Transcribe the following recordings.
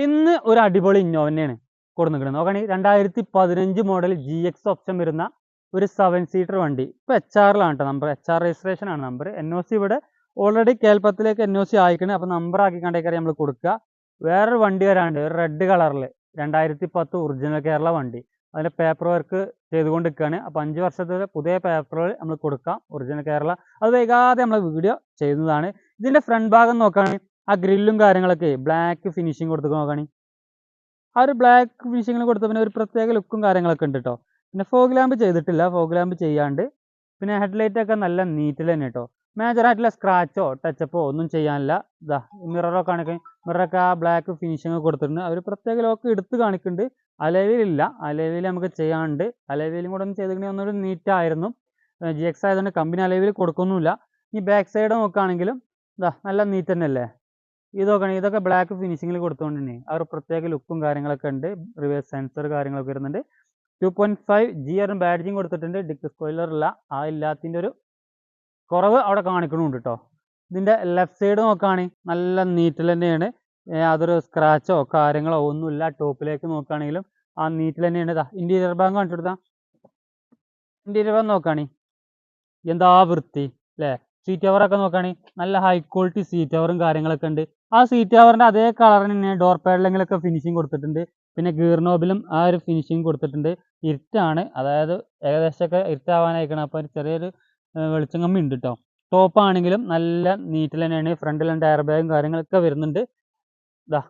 ഇന്ന് ഒരു അടിപൊളി ഇന്നോവ തന്നെയാണ് കൊടുക്കുന്നത്. നോക്കുകയാണെങ്കിൽ 2015 മോഡൽ GX ഓപ്ഷൻ വരുന്ന ഒരു 7 സീറ്റർ വണ്ടി. ഇപ്പോൾ HR-ലാണ് കേട്ടോ നമ്പർ, HR രജിസ്ട്രേഷൻ ആണ് നമ്പർ. NOC ഇവിടെ ഓൾറെഡി കേരളത്തിലേക്ക് NOC ആയിക്കണേ. അപ്പോൾ നമ്പർ ആക്കി കണ്ടേക്കാരെ നമ്മൾ കൊടുക്കുക. വേറൊരു വണ്ടി വരാണ്ട്, ഒരു റെഡ് കളറിൽ 2010 ഒറിജിനൽ കേരള വണ്ടി. അതിൻ്റെ പേപ്പർ വർക്ക് ചെയ്തുകൊണ്ടിരിക്കുകയാണ്. അപ്പോൾ 5 വർഷത്തെ പുതിയ പേപ്പറുകൾ നമ്മൾ കൊടുക്കാം, ഒറിജിനൽ കേരള. അത് വൈകാതെ നമ്മൾ വീഡിയോ ചെയ്യുന്നതാണ്. ഇതിൻ്റെ ഫ്രണ്ട് ഭാഗം നോക്കുകയാണെങ്കിൽ ആ ഗ്രില്ലും കാര്യങ്ങളൊക്കെ ബ്ലാക്ക് ഫിനിഷിങ് കൊടുത്ത് നോക്കുകയാണെങ്കിൽ ആ ഒരു ബ്ലാക്ക് ഫിനിഷിങ്ങിൽ കൊടുത്ത പിന്നെ ഒരു പ്രത്യേക ലുക്കും കാര്യങ്ങളൊക്കെ ഉണ്ട് കേട്ടോ. പിന്നെ ഫോഗ് ലാമ്പ് ചെയ്തിട്ടില്ല, ഫോഗ് ലാമ്പ് ചെയ്യാണ്ട്. പിന്നെ ഹെഡ്ലൈറ്റ് ഒക്കെ നല്ല നീറ്റിൽ തന്നെ കേട്ടോ. മേജറായിട്ടുള്ള സ്ക്രാച്ചോ ടച്ചപ്പോ ഒന്നും ചെയ്യാനില്ല. ഇതാ മിററൊക്കെ ആണെങ്കിൽ മിററൊക്കെ ആ ബ്ലാക്ക് ഫിനിഷിങ് കൊടുത്തിട്ടുണ്ട്. അവർ പ്രത്യേക ലോക്ക് എടുത്ത് കാണിക്കുന്നുണ്ട്. അലവിലില്ല, അലവിൽ നമുക്ക് ചെയ്യാണ്ട്. അലവിലും കൂടെ ഒന്ന് ചെയ്തിട്ടുണ്ടെങ്കിൽ ഒന്നൊരു നീറ്റായിരുന്നു. GX ആയതുകൊണ്ട് കമ്പനി അലവിൽ കൊടുക്കൊന്നുമില്ല. ഈ ബാക്ക് സൈഡ് നോക്കുകയാണെങ്കിലും ഇതാ നല്ല നീറ്റ് തന്നെ അല്ലേ. ഇതൊക്കെ ബ്ലാക്ക് ഫിനിഷിങ്ങിൽ കൊടുത്തുകൊണ്ട് തന്നെ ആ ഒരു പ്രത്യേക ലുക്കും കാര്യങ്ങളൊക്കെ ഉണ്ട്. റിവേഴ്സ് സെൻസർ കാര്യങ്ങളൊക്കെ വരുന്നുണ്ട്. 2.5 GR ബാഡ്ജിങ് കൊടുത്തിട്ടുണ്ട്. ഡിക്ക് സ്പോയിലർ ഇല്ല, ആ ഇല്ലാത്തതിൻ്റെ ഒരു കുറവ് അവിടെ കാണിക്കണമുണ്ട് കേട്ടോ. ഇതിൻ്റെ ലെഫ്റ്റ് സൈഡ് നോക്കുകയാണെങ്കിൽ നല്ല നീറ്റിൽ തന്നെയാണ്. അതൊരു സ്ക്രാച്ചോ കാര്യങ്ങളോ ഒന്നുമില്ല. ടോപ്പിലേക്ക് നോക്കുകയാണെങ്കിലും ആ നീറ്റിൽ തന്നെയാണ്. ഇതാ ഇൻറ്റീരിയർ ഭാഗം കാണിച്ചു കൊടുത്താൽ ഇൻറ്റീരിയർ ഭാഗം നോക്കുകയാണെങ്കിൽ എന്താ വൃത്തി അല്ലേ. സീറ്റ് കവറൊക്കെ നോക്കുകയാണെങ്കിൽ നല്ല ഹൈ ക്വാളിറ്റി സീറ്റ് കവറും കാര്യങ്ങളൊക്കെ ഉണ്ട്. ആ സീറ്റ് കവറിൻ്റെ അതേ കളറിന് തന്നെ ഡോർ പാഡലിങ്ങിലൊക്കെ ഫിനിഷിങ് കൊടുത്തിട്ടുണ്ട്. പിന്നെ ഗിയർ നോബിലും ആ ഒരു ഫിനിഷിങ് കൊടുത്തിട്ടുണ്ട്. ഇരുട്ടാണ്, അതായത് ഏകദേശമൊക്കെ ഇരുട്ടാവാനായിരിക്കണം. അപ്പോൾ ചെറിയൊരു വെളിച്ചം കമ്മി ഉണ്ട് കേട്ടോ. ടോപ്പ് ആണെങ്കിലും നല്ല നീറ്റിൽ തന്നെയാണ്. ഫ്രണ്ടിലും ടയർ ബാഗും കാര്യങ്ങളൊക്കെ വരുന്നുണ്ട്. ഇതാ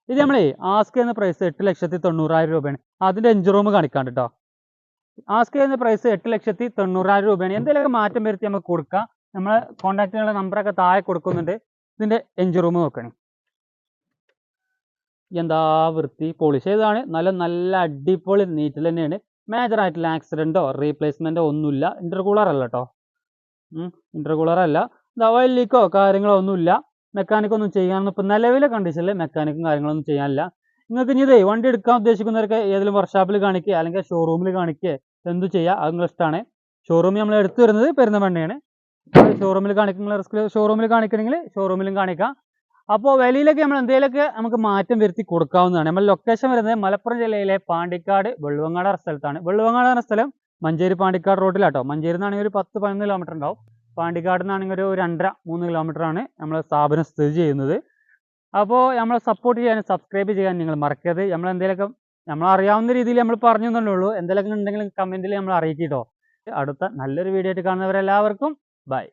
ഇത് നമ്മളേ ആസ്ക് ചെയ്യുന്ന പ്രൈസ് 8,90,000 രൂപയാണ്. അതിൻ്റെ എഞ്ചിൻ റൂം കാണിക്കാണ്ട് കേട്ടോ. ആസ്ക് ചെയ്യുന്ന പ്രൈസ് 8,90,000 രൂപയാണ്. എന്തെങ്കിലുമൊക്കെ മാറ്റം വരുത്തി നമുക്ക് കൊടുക്കാം. നമ്മളെ കോൺടാക്ട് ചെയ്യാനുള്ള നമ്പറൊക്കെ താഴെ കൊടുക്കുന്നുണ്ട്. ഇതിൻ്റെ എഞ്ചിൻ റൂം നോക്കണേ, എന്താ വൃത്തി, പോളിഷ് ചെയ്തതാണ്. നല്ല അടിപൊളി നീറ്റിൽ തന്നെയാണ്. മേജറായിട്ടുള്ള ആക്സിഡൻറ്റോ റീപ്ലേസ്മെൻറ്റോ ഒന്നുമില്ല. ഇൻ്റർകൂളർ അല്ല കേട്ടോ, ഇൻ്റർകൂളർ അല്ല. ഓയിൽ ലീക്കോ കാര്യങ്ങളോ ഒന്നുമില്ല. മെക്കാനിക്കൊന്നും ചെയ്യാനൊന്നും ഇപ്പോൾ നിലവിലെ കണ്ടീഷനിൽ മെക്കാനിക്കും കാര്യങ്ങളൊന്നും ചെയ്യാനില്ല. നിങ്ങൾക്ക് ഇനി ഇതേ വണ്ടി എടുക്കാൻ ഉദ്ദേശിക്കുന്നവർക്ക് ഏതെങ്കിലും വർക്ക്ഷോപ്പിൽ കാണിക്കുക അല്ലെങ്കിൽ ഷോറൂമിൽ കാണിക്കുക, എന്തു ചെയ്യുക, അത് നിങ്ങൾ ഇഷ്ടമാണ്. ഷോറൂമിൽ നമ്മൾ എടുത്തു വരുന്നത് പെരുന്തൽമണ്ണയാണ്. ഷോറൂമിൽ കാണിക്കുന്ന ഷോറൂമിൽ കാണിക്കണമെങ്കിൽ ഷോറൂമിലും കാണിക്കാം. അപ്പോൾ വിലയിലൊക്കെ നമ്മൾ എന്തെങ്കിലുമൊക്കെ നമുക്ക് മാറ്റം വരുത്തി കൊടുക്കാവുന്നതാണ്. നമ്മൾ ലൊക്കേഷൻ വരുന്നത് മലപ്പുറം ജില്ലയിലെ പാണ്ടിക്കാട് വെള്ളുവങ്ങാട് എന്ന സ്ഥലത്താണ്. വെള്ളുവങ്ങാട് എന്ന സ്ഥലം മഞ്ചേരി പാണ്ടിക്കാട് റോഡിലാട്ടോ. മഞ്ചേരി നിന്നാണെങ്കിൽ ഒരു 10-11 കിലോമീറ്റർ ഉണ്ടാവും. പാണ്ടിക്കാട് നിന്നാണെങ്കിൽ ഒരു 2.5-3 കിലോമീറ്ററാണ് നമ്മളെ സ്ഥാപനം സ്ഥിതി ചെയ്യുന്നത്. അപ്പോൾ നമ്മളെ സപ്പോർട്ട് ചെയ്യാനും സബ്സ്ക്രൈബ് ചെയ്യാൻ നിങ്ങൾ മറക്കരുത്. നമ്മൾ എന്തെങ്കിലുമൊക്കെ നമ്മളറിയാവുന്ന രീതിയിൽ നമ്മൾ പറഞ്ഞു തന്നേ ഉള്ളൂ. എന്തെങ്കിലുമൊക്കെ ഉണ്ടെങ്കിൽ കമൻറ്റിൽ നമ്മൾ അറിയിക്കട്ടോ. അടുത്ത നല്ലൊരു വീഡിയോ ആയിട്ട് കാണുന്നവരെല്ലാവർക്കും ബൈ.